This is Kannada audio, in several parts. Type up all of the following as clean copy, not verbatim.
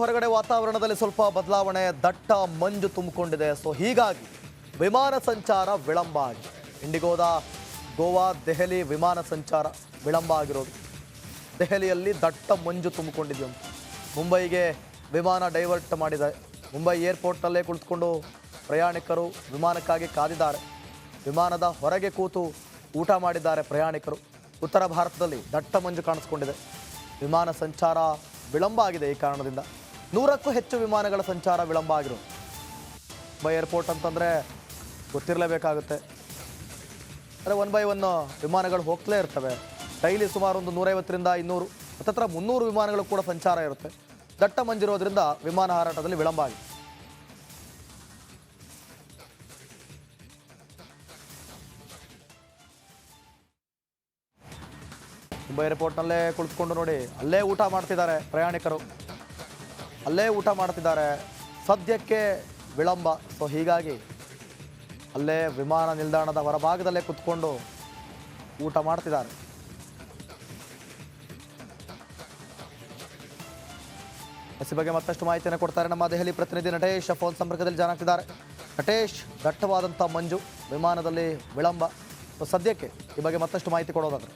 ಹೊರಗಡೆ ವಾತಾವರಣದಲ್ಲಿ ಸ್ವಲ್ಪ ಬದಲಾವಣೆ, ದಟ್ಟ ಮಂಜು ತುಂಬಿಕೊಂಡಿದೆ. ಸೊ ಹೀಗಾಗಿ ವಿಮಾನ ಸಂಚಾರ ವಿಳಂಬ ಆಗಿದೆ. ಇಂಡಿಗೋದ ಗೋವಾ ದೆಹಲಿ ವಿಮಾನ ಸಂಚಾರ ವಿಳಂಬ ಆಗಿರೋದು. ದೆಹಲಿಯಲ್ಲಿ ದಟ್ಟ ಮಂಜು ತುಂಬಿಕೊಂಡಿದೆಯಂತೆ. ಮುಂಬೈಗೆ ವಿಮಾನ ಡೈವರ್ಟ್ ಮಾಡಿದೆ. ಮುಂಬೈ ಏರ್ಪೋರ್ಟ್ನಲ್ಲೇ ಕುಳಿತುಕೊಂಡು ಪ್ರಯಾಣಿಕರು ವಿಮಾನಕ್ಕಾಗಿ ಕಾದಿದ್ದಾರೆ. ವಿಮಾನದ ಹೊರಗೆ ಕೂತು ಊಟ ಮಾಡಿದ್ದಾರೆ ಪ್ರಯಾಣಿಕರು. ಉತ್ತರ ಭಾರತದಲ್ಲಿ ದಟ್ಟ ಮಂಜು ಕಾಣಿಸ್ಕೊಂಡಿದೆ. ವಿಮಾನ ಸಂಚಾರ ವಿಳಂಬ ಆಗಿದೆ. ಈ ಕಾರಣದಿಂದ 100ಕ್ಕೂ ಹೆಚ್ಚು ವಿಮಾನಗಳ ಸಂಚಾರ ವಿಳಂಬ ಆಗಿರೋದು. ಮುಂಬೈ ಏರ್ಪೋರ್ಟ್ ಅಂತಂದರೆ ಗೊತ್ತಿರಲೇಬೇಕಾಗುತ್ತೆ. ಅಂದರೆ 1 by 1 ವಿಮಾನಗಳು ಹೋಗ್ತಲೇ ಇರ್ತವೆ. ಡೈಲಿ ಸುಮಾರು ಒಂದು 150ರಿಂದ 200 ಹತ್ತತ್ರ 300 ವಿಮಾನಗಳು ಕೂಡ ಸಂಚಾರ ಇರುತ್ತೆ. ದಟ್ಟ ಮಂಜಿರೋದ್ರಿಂದ ವಿಮಾನ ಹಾರಾಟದಲ್ಲಿ ವಿಳಂಬ ಆಗಿದೆ. ಮುಂಬೈ ಏರ್ಪೋರ್ಟ್ನಲ್ಲೇ ಕುಳಿತುಕೊಂಡು ನೋಡಿ, ಅಲ್ಲೇ ಊಟ ಮಾಡ್ತಿದ್ದಾರೆ ಪ್ರಯಾಣಿಕರು, ಅಲ್ಲೇ ಊಟ ಮಾಡ್ತಿದ್ದಾರೆ. ಸದ್ಯಕ್ಕೆ ವಿಳಂಬ. ಸೊ ಹೀಗಾಗಿ ಅಲ್ಲೇ ವಿಮಾನ ನಿಲ್ದಾಣದ ಹೊರಭಾಗದಲ್ಲೇ ಕುತ್ಕೊಂಡು ಊಟ ಮಾಡ್ತಿದ್ದಾರೆ. ಈ ಬಗ್ಗೆ ಮತ್ತಷ್ಟು ಮಾಹಿತಿಯನ್ನು ಕೊಡ್ತಾರೆ ನಮ್ಮ ದೆಹಲಿ ಪ್ರತಿನಿಧಿ ನಟೇಶ್. ಫೋನ್ ಸಂಪರ್ಕದಲ್ಲಿ ಜಾಯ್ನ್ ಆಗ್ತಿದ್ದಾರೆ. ನಟೇಶ್, ದಟ್ಟವಾದಂಥ ಮಂಜು, ವಿಮಾನದಲ್ಲಿ ವಿಳಂಬ. ಸೊ ಸದ್ಯಕ್ಕೆ ಈ ಬಗ್ಗೆ ಮತ್ತಷ್ಟು ಮಾಹಿತಿ ಕೊಡೋದಾದ್ರೆ.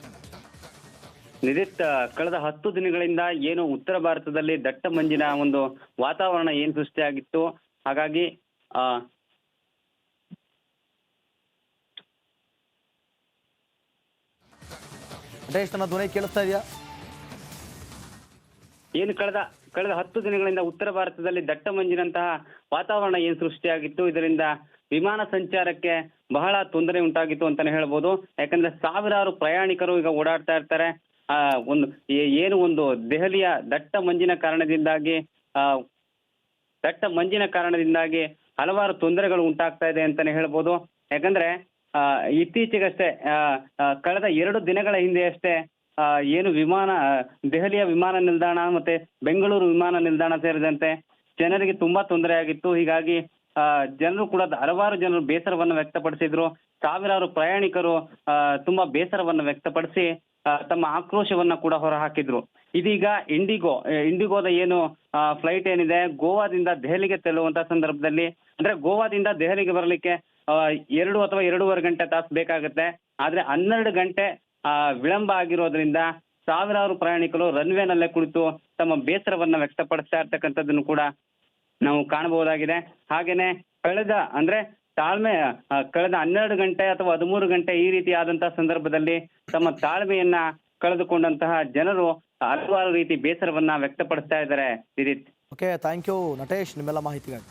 ನಿದಿತ್, ಕಳೆದ 10 ದಿನಗಳಿಂದ ಏನು ಉತ್ತರ ಭಾರತದಲ್ಲಿ ದಟ್ಟ ಮಂಜಿನ ಒಂದು ವಾತಾವರಣ ಏನು ಸೃಷ್ಟಿಯಾಗಿತ್ತು, ಹಾಗಾಗಿ ನಟೇಶ್, ನನ್ನ ಧ್ವನಿ ಕೇಳಿಸ್ತಾ ಇದೆಯಾ? ಏನು ಕಳೆದ 10 ದಿನಗಳಿಂದ ಉತ್ತರ ಭಾರತದಲ್ಲಿ ದಟ್ಟ ಮಂಜಿನಂತಹ ವಾತಾವರಣ ಏನು ಸೃಷ್ಟಿಯಾಗಿತ್ತು, ಇದರಿಂದ ವಿಮಾನ ಸಂಚಾರಕ್ಕೆ ಬಹಳ ತೊಂದರೆ ಉಂಟಾಗಿತ್ತು ಅಂತಾನೆ ಹೇಳ್ಬೋದು. ಯಾಕಂದ್ರೆ ಸಾವಿರಾರು ಪ್ರಯಾಣಿಕರು ಈಗ ಓಡಾಡ್ತಾ ಇರ್ತಾರೆ. ಒಂದು ದೆಹಲಿಯ ದಟ್ಟ ಮಂಜಿನ ಕಾರಣದಿಂದಾಗಿ ಹಲವಾರು ತೊಂದರೆಗಳು ಉಂಟಾಗ್ತಾ ಇದೆ ಅಂತಾನೆ ಹೇಳ್ಬೋದು. ಯಾಕಂದ್ರೆ ಇತ್ತೀಚೆಗಷ್ಟೇ ಕಳೆದ 2 ದಿನಗಳ ಹಿಂದೆ ಅಷ್ಟೇ ಏನು ದೆಹಲಿಯ ವಿಮಾನ ನಿಲ್ದಾಣ ಮತ್ತೆ ಬೆಂಗಳೂರು ವಿಮಾನ ನಿಲ್ದಾಣ ಸೇರಿದಂತೆ ಜನರಿಗೆ ತುಂಬಾ ತೊಂದರೆ ಆಗಿತ್ತು. ಹೀಗಾಗಿ ಜನರು ಕೂಡ ಹಲವಾರು ಜನರು ಬೇಸರವನ್ನು ವ್ಯಕ್ತಪಡಿಸಿದ್ರು. ಸಾವಿರಾರು ಪ್ರಯಾಣಿಕರು ತುಂಬಾ ಬೇಸರವನ್ನು ವ್ಯಕ್ತಪಡಿಸಿ ತಮ್ಮ ಆಕ್ರೋಶವನ್ನ ಕೂಡ ಹೊರಹಾಕಿದ್ರು. ಇದೀಗ ಇಂಡಿಗೋದ ಏನು ಫ್ಲೈಟ್ ಏನಿದೆ, ಗೋವಾದಿಂದ ದೆಹಲಿಗೆ ತೆರಳುವಂತ ಸಂದರ್ಭದಲ್ಲಿ, ಅಂದ್ರೆ ಗೋವಾದಿಂದ ದೆಹಲಿಗೆ ಬರಲಿಕ್ಕೆ 2 ಅಥವಾ 2.5 ಗಂಟೆ ತಾಸು ಬೇಕಾಗುತ್ತೆ. ಆದ್ರೆ 12 ಗಂಟೆ ವಿಳಂಬ ಆಗಿರೋದ್ರಿಂದ ಸಾವಿರಾರು ಪ್ರಯಾಣಿಕರು ರನ್ವೇನಲ್ಲೇ ಕುಳಿತು ತಮ್ಮ ಬೇಸರವನ್ನ ವ್ಯಕ್ತಪಡಿಸ್ತಾ ಇರ್ತಕ್ಕಂಥದ್ದನ್ನು ಕೂಡ ನಾವು ಕಾಣಬಹುದಾಗಿದೆ. ಹಾಗೇನೆ ಕಳೆದ 12 ಗಂಟೆ ಅಥವಾ 13 ಗಂಟೆ ಈ ರೀತಿ ಆದಂತಹ ಸಂದರ್ಭದಲ್ಲಿ ತಮ್ಮ ತಾಳ್ಮೆಯನ್ನ ಕಳೆದುಕೊಂಡಂತಹ ಜನರು ಹಲವಾರು ರೀತಿ ಬೇಸರವನ್ನ ವ್ಯಕ್ತಪಡಿಸ್ತಾ ಇದ್ದಾರೆ. ಓಕೆ, ಥ್ಯಾಂಕ್ ಯು ನಟೇಶ್ ನಿಮ್ಮೆಲ್ಲ ಮಾಹಿತಿಗಾಗಿ.